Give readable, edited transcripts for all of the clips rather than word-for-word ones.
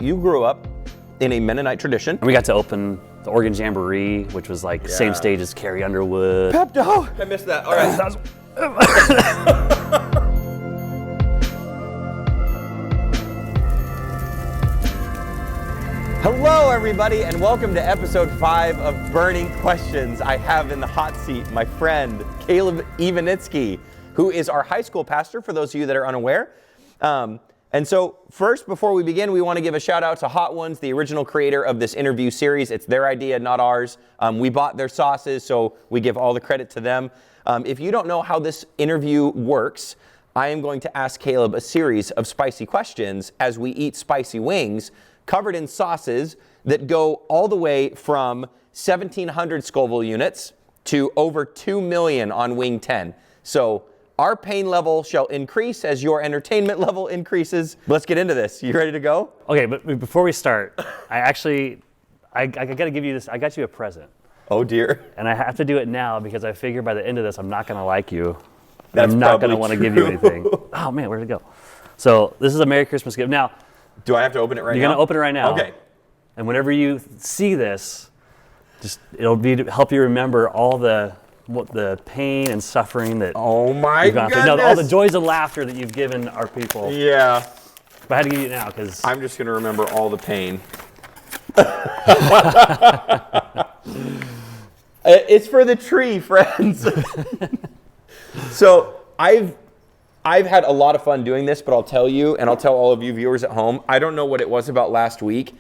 You grew up in a Mennonite tradition. And we got to open the Oregon Jamboree, which was like same stage as Carrie Underwood. Pepto! I missed that. All right. Hello, everybody, and welcome to episode 5 of Burning Questions. I have in the hot seat my friend, Caleb Ivanitsky, who is our high school pastor, for those of you that are unaware. And so first, before we begin, we want to give a shout out to Hot Ones, the original creator of this interview series. It's their idea, not ours. We bought their sauces, so we give all the credit to them. If you don't know how this interview works, I am going to ask Caleb a series of spicy questions as we eat spicy wings covered in sauces that go all the way from 1,700 Scoville units to over 2 million on wing 10. So our pain level shall increase as your entertainment level increases. Let's get into this. You ready to go? Okay, but before we start, I gotta give you this. I got you a present. Oh dear. And I have to do it now because I figure by the end of this, I'm not gonna like you. That's I'm not probably gonna want to give you anything. Oh man, where'd it go? So this is a Merry Christmas gift. Now, do I have to open it right now? You're gonna open it right now. Okay. And whenever you see this, it'll be to help you remember all the pain and suffering that you've gone through. No, all the joys and laughter that you've given our people. Yeah. But I had to give you it now because I'm just gonna remember all the pain. It's for the tree, friends. So I've had a lot of fun doing this, but I'll tell you, and I'll tell all of you viewers at home, I don't know what it was about last week,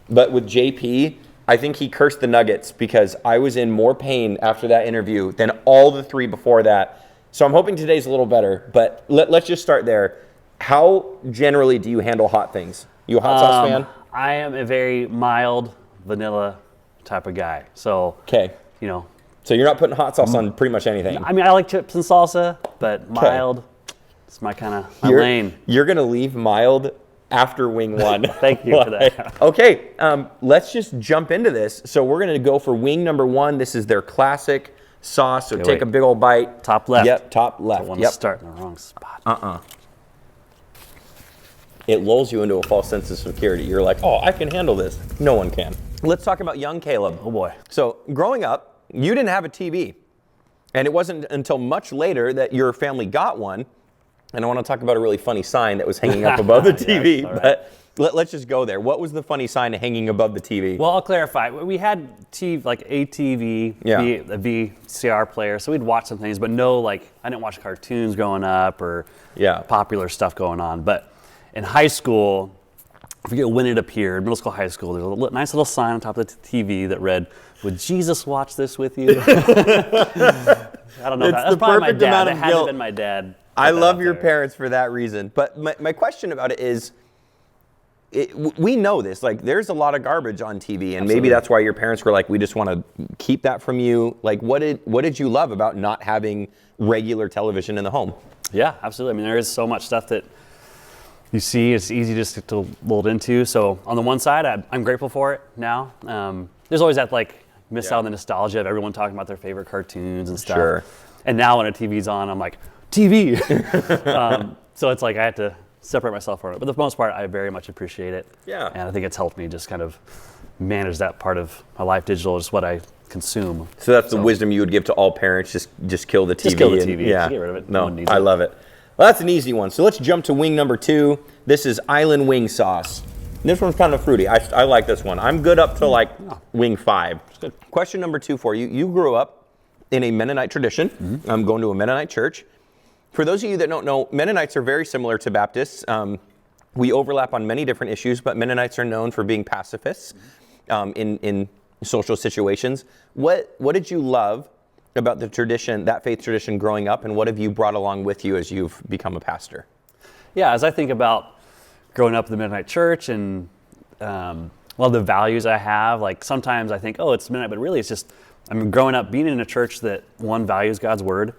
but with JP, I think he cursed the Nuggets because I was in more pain after that interview than all the 3 before that. So I'm hoping today's a little better, but let's just start there. How generally do you handle hot things? You a hot sauce fan? I am a very mild vanilla type of guy. So, okay. So you're not putting hot sauce on pretty much anything? I mean, I like chips and salsa, but mild, it's my kind of lane. You're going to leave mild after wing 1. Thank you for that. Okay, let's just jump into this. So we're going to go for wing number 1. This is their classic sauce. So take a big old bite. Top left. Yep, top left. I want to start in the wrong spot. It lulls you into a false sense of security. You're like, oh, I can handle this. No one can. Let's talk about young Caleb. Oh boy. So growing up, you didn't have a TV. And it wasn't until much later that your family got one. And I want to talk about a really funny sign that was hanging up above the TV. Yes, but let's just go there. What was the funny sign hanging above the TV? Well, I'll clarify. We had like a TV, a VCR player, so we'd watch some things, but I didn't watch cartoons growing up or popular stuff going on. But in high school, I forget when it appeared, middle school, high school, there's a nice little sign on top of the TV that read, "Would Jesus watch this with you?" I don't know. That's probably my dad. It had to have been my dad. I love your parents for that reason. But my question about it is, we know this. Like, there's a lot of garbage on TV, and maybe that's why your parents were like, we just want to keep that from you. Like, what did you love about not having regular television in the home? Yeah, absolutely. I mean, there is so much stuff that you see. It's easy just to get lulled into. So on the one side, I'm grateful for it now. There's always that miss out on the nostalgia of everyone talking about their favorite cartoons and stuff. Sure. And now when a TV's on, I'm like, TV. So it's like I have to separate myself from it. But for the most part, I very much appreciate it. Yeah. And I think it's helped me just kind of manage that part of my life. Digital is what I consume. So that's the wisdom you would give to all parents, just kill the TV. Just kill the TV. Just get rid of it. No, I love it. Well, that's an easy one. So let's jump to wing number 2. This is island wing sauce. This one's kind of fruity. I like this one. I'm good up to wing 5. It's good. Question number 2 for you. You grew up in a Mennonite tradition. Mm-hmm. I'm going to a Mennonite church. For those of you that don't know, Mennonites are very similar to Baptists. We overlap on many different issues, but Mennonites are known for being pacifists in social situations. What did you love about the tradition, that faith tradition growing up, and what have you brought along with you as you've become a pastor? Yeah, as I think about growing up in the Mennonite church and the values I have, sometimes I think, oh, it's Mennonite, but really it's just, growing up being in a church that, one, values God's word,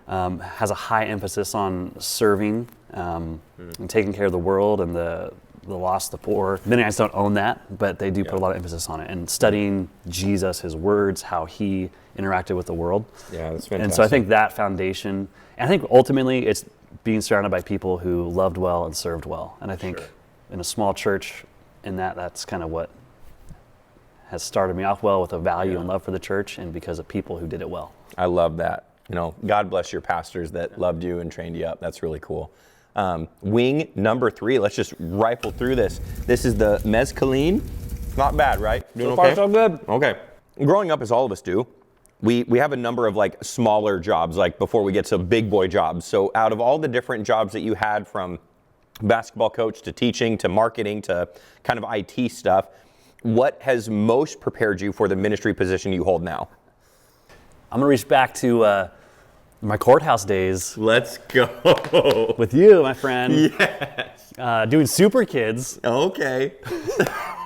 has a high emphasis on serving and taking care of the world and the lost, the poor. Mennonites don't own that, but they do put a lot of emphasis on it. And studying Jesus, his words, how he interacted with the world. Yeah, that's fantastic. And so I think that foundation, and I think ultimately it's being surrounded by people who loved well and served well. And I think in a small church, and that's kind of what has started me off well with a value and love for the church, and because of people who did it well. I love that. God bless your pastors that loved you and trained you up. That's really cool. Wing number 3. Let's just rifle through this. This is the mezcaline. Not bad, right? Doing So far, okay? so good. Okay. Growing up, as all of us do, we have a number of like smaller jobs, like before we get to big boy jobs. So out of all the different jobs that you had, from basketball coach to teaching to marketing to kind of IT stuff, what has most prepared you for the ministry position you hold now? I'm going to reach back to my courthouse days. Let's go. With you, my friend. Yes. Doing Super Kids. Okay.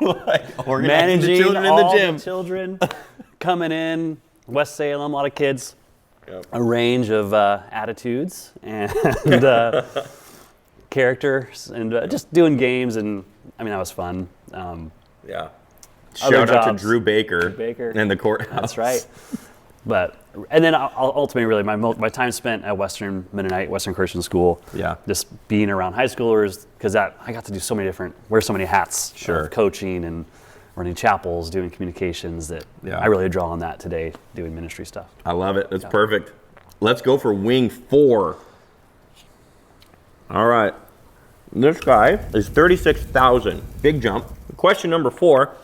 Like organizing Managing the children in all the gym. the children coming in, West Salem, a lot of kids. Yep. A range of attitudes and characters, and just doing games, and I mean, that was fun. Yeah. Other Shout out to jobs. Drew Baker. Drew Baker. And the courthouse. That's right. And then ultimately, really, my time spent at Western Mennonite, Western Christian School. Yeah. Just being around high schoolers, because I got to do so many wear so many hats. Sure. Of coaching and running chapels, doing communications, that Yeah. I really draw on that today, doing ministry stuff. I love it. That's perfect. Let's go for wing 4. All right. This guy is 36,000. Big jump. Question number 4.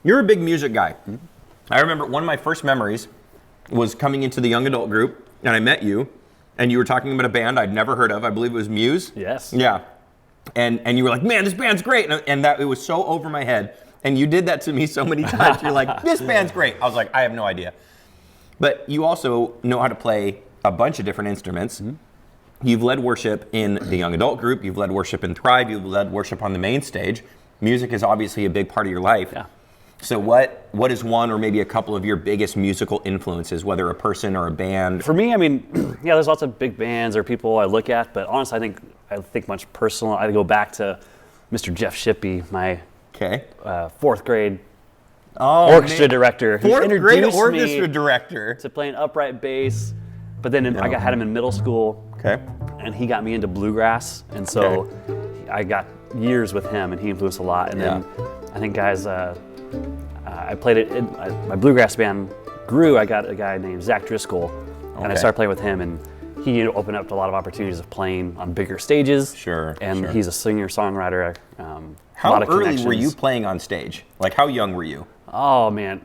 You're a big music guy. Mm-hmm. I remember one of my first memories was coming into the young adult group, and I met you, and you were talking about a band I'd never heard of. I believe it was Muse. Yes. Yeah. And you were like, man, this band's great. And that it was so over my head. And you did that to me so many times. You're like, this band's great. I was like, I have no idea. But you also know how to play a bunch of different instruments. Mm-hmm. You've led worship in the young adult group. You've led worship in Thrive. You've led worship on the main stage. Music is obviously a big part of your life. Yeah. So what is one or maybe a couple of your biggest musical influences, whether a person or a band? For me, I mean, yeah, there's lots of big bands or people I look at, but honestly, I think much personal. I go back to Mr. Jeff Shippey, my fourth grade orchestra director. Fourth grade orchestra me director to playing upright bass, but then I had him in middle school. Okay. And he got me into bluegrass, and so I got years with him, and he influenced a lot. And then I think guys. I played it in my bluegrass band grew. I got a guy named Zach Driscoll, and I started playing with him, and he opened up to a lot of opportunities of playing on bigger stages. Sure. And he's a singer-songwriter. How early were you playing on stage? Like, how young were you? Oh man,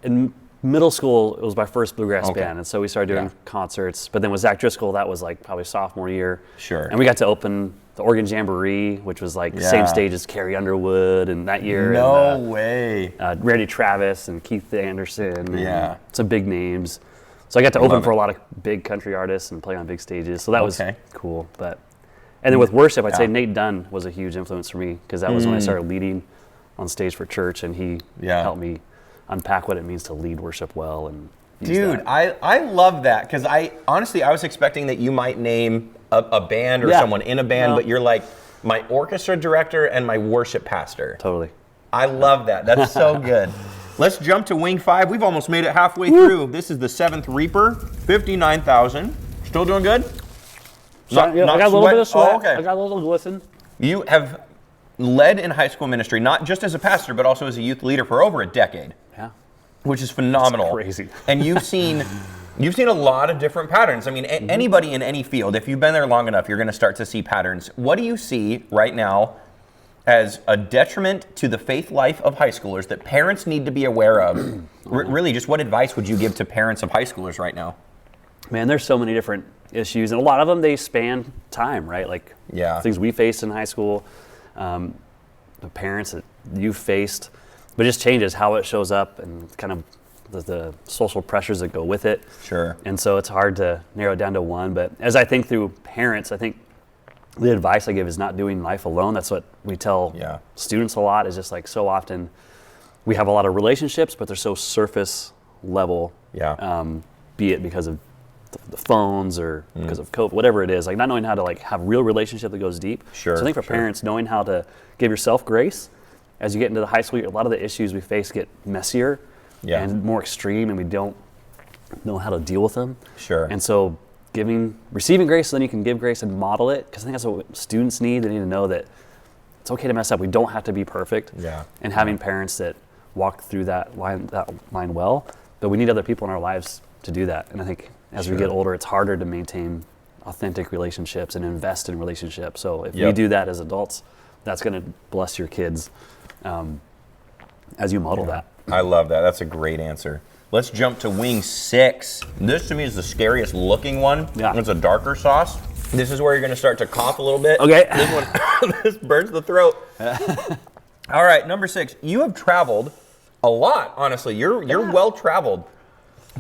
in middle school it was my first bluegrass band, and so we started doing concerts. But then with Zach Driscoll, that was like probably sophomore year. Sure. And we got to open the Oregon Jamboree, which was like the same stage as Carrie Underwood, and that year. No way. Randy Travis and Keith Anderson. Yeah. Some big names. So I got to open for a lot of big country artists and play on big stages. So that was cool. And then with worship, I'd say Nate Dunn was a huge influence for me, because that was when I started leading on stage for church, and he helped me unpack what it means to lead worship well. And dude, I love that, because I was expecting that you might name a band or someone in a band, but you're like, my orchestra director and my worship pastor. Totally. I love that. That's so good. Let's jump to wing 5. We've almost made it halfway through. This is the 7th Reaper, 59,000. Still doing good? I got a little bit of sweat. Oh, okay. I got a little glisten. You have led in high school ministry, not just as a pastor, but also as a youth leader for over a decade. Yeah. Which is phenomenal. That's crazy. And you've seen a lot of different patterns. I mean, anybody in any field, if you've been there long enough, you're going to start to see patterns. What do you see right now as a detriment to the faith life of high schoolers that parents need to be aware of? Really, just what advice would you give to parents of high schoolers right now? Man, there's so many different issues, and a lot of them, they span time, right? Like things we faced in high school, the parents that you faced, but it just changes how it shows up and kind of the social pressures that go with it. Sure. And so it's hard to narrow it down to one. But as I think through parents, I think the advice I give is not doing life alone. That's what we tell students a lot, is just like, so often we have a lot of relationships, but they're so surface level, be it because of the phones or because of COVID, whatever it is, like not knowing how to like have real relationship that goes deep. Sure. So I think for parents, knowing how to give yourself grace as you get into the high school, a lot of the issues we face get messier and more extreme, and we don't know how to deal with them. Sure. And so receiving grace, so then you can give grace and model it, because I think that's what students need. They need to know that it's okay to mess up. We don't have to be perfect. Yeah. And having parents that walk through that line well, but we need other people in our lives to do that. And I think as we get older, it's harder to maintain authentic relationships and invest in relationships. So if we do that as adults, that's going to bless your kids as you model that. I love that. That's a great answer. Let's jump to wing 6. This to me is the scariest looking one. Yeah. It's a darker sauce. This is where you're going to start to cough a little bit. Okay. This one, this burns the throat. All right, number 6. You have traveled a lot, honestly. You're well traveled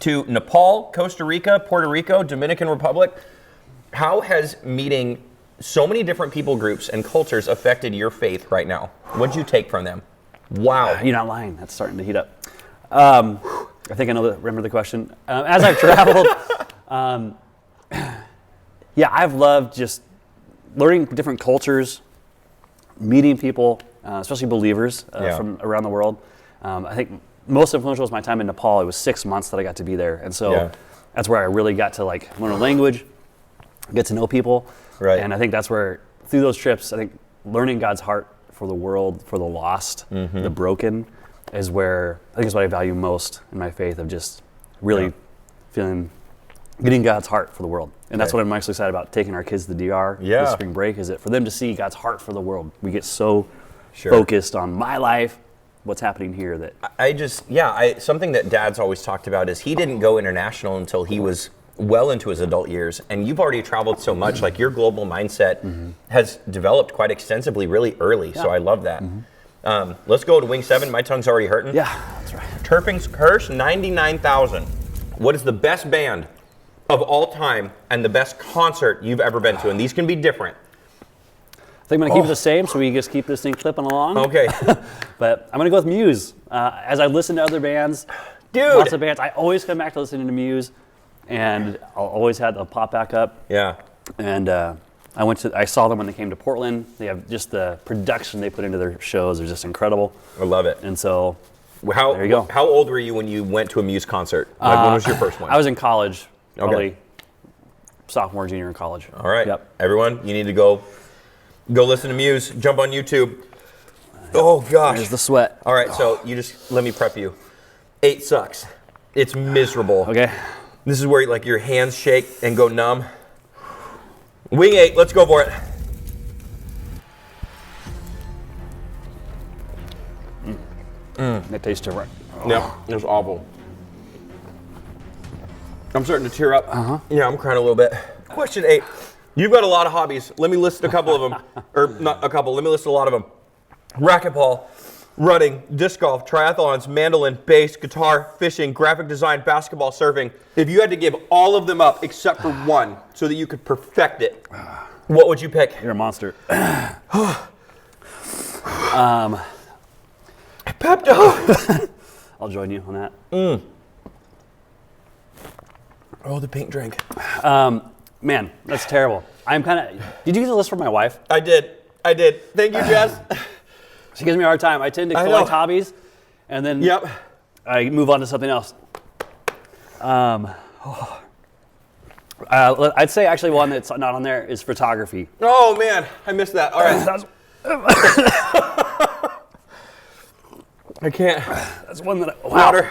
to Nepal, Costa Rica, Puerto Rico, Dominican Republic. How has meeting so many different people groups and cultures affected your faith right now? What'd you take from them? Wow. You're not lying. That's starting to heat up. I think I remember the question. As I've traveled, I've loved just learning different cultures, meeting people, especially believers from around the world. I think most influential was my time in Nepal. It was 6 months that I got to be there. And so that's where I really got to learn a language, get to know people. Right. And I think that's where, through those trips, I think learning God's heart for the world, for the lost, the broken, is where I think is what I value most in my faith, of just really getting God's heart for the world. And that's what I'm most excited about, taking our kids to the DR this spring break, is it for them to see God's heart for the world. We get so focused on my life, what's happening here, that something that Dad's always talked about is he didn't go international until he was well into his adult years, and you've already traveled so much. Like, your global mindset has developed quite extensively really early. So I love that. Let's go to wing 7. My tongue's already hurting. Yeah, that's right. Turping's Curse, 99,000. What is the best band of all time and the best concert you've ever been to? And these can be different. I think I'm going to keep it the same, so we just keep this thing clipping along. Okay. But I'm going to go with Muse. As I listen to other bands, lots of bands, I always come back to listening to Muse, and I'll always have to pop back up. Yeah. And I saw them when they came to Portland. They have just the production they put into their shows are just incredible. I love it. And so there you go. How old were you when you went to a Muse concert? When was your first one? I was in college, probably sophomore, junior in college. All right. Yep. Everyone, you need to go listen to Muse. Jump on YouTube. Oh, gosh. There's the sweat. All right, so let me prep you. 8 sucks. It's miserable. Okay. This is where your hands shake and go numb. Wing 8, let's go for it. That tastes different. Yeah, it was awful. I'm starting to tear up. Yeah, I'm crying a little bit. Question 8. You've got a lot of hobbies. Let me list a couple of them. Or not a couple, let me list a lot of them. Racquetball, running, disc golf, triathlons, mandolin, bass, guitar, fishing, graphic design, basketball, surfing. If you had to give all of them up except for one so that you could perfect it, what would you pick? You're a monster. Pepto! I'll join you on that. Oh, the pink drink. Man, that's terrible. Did you get the list from my wife? I did. Thank you, Jess. She gives me a hard time. I tend to collect hobbies, and then I move on to something else. I'd say actually one that's not on there is photography. Oh, man. I missed that. All right. I can't. That's one that Water.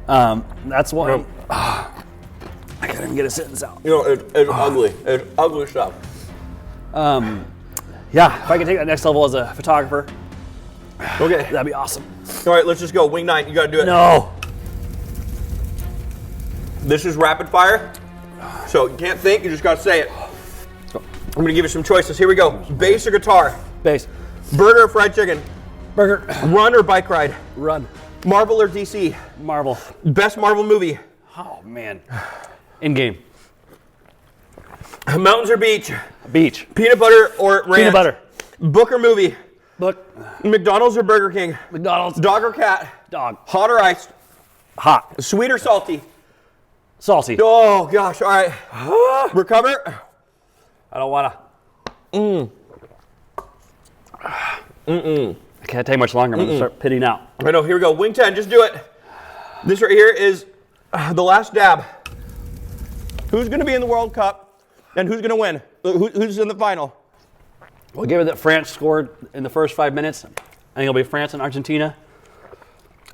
That's one. I can't even get a sentence out. It's ugly. It's ugly stuff. If I could take that next level as a photographer, okay, that'd be awesome. All right, let's just go. Wing 9, you got to do it. No. This is rapid fire, so you can't think, you just got to say it. I'm going to give you some choices. Here we go. Bass or guitar? Bass. Burger or fried chicken? Burger. Run or bike ride? Run. Marvel or DC? Marvel. Best Marvel movie? Oh, man. In-game. Mountains or beach? Beach. Peanut butter or ranch? Peanut butter. Book or movie? Book. McDonald's or Burger King? McDonald's. Dog or cat? Dog. Hot or iced? Hot. Sweet or salty? Salty. Oh, gosh. All right. Recover. I don't want to. I can't take much longer. I'm going to start pitting out. I know. Here we go. Wing 10. Just do it. This right here is the last dab. Who's going to be in the World Cup and who's going to win? Who's in the final? Well, given that France scored in the first 5 minutes, I think it'll be France and Argentina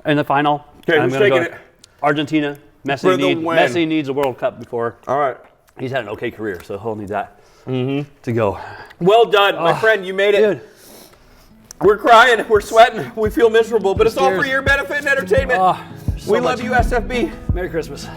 in the final. Okay, I'm who's gonna taking go it? Argentina. For the win. Messi needs a World Cup before. All right. He's had an okay career, so he'll need that to go. Well done, my friend. You made it. Dude. We're crying. We're sweating. We feel miserable, but it's all for Cheers. your benefit and entertainment. So we much. love you, SFB. Merry Christmas.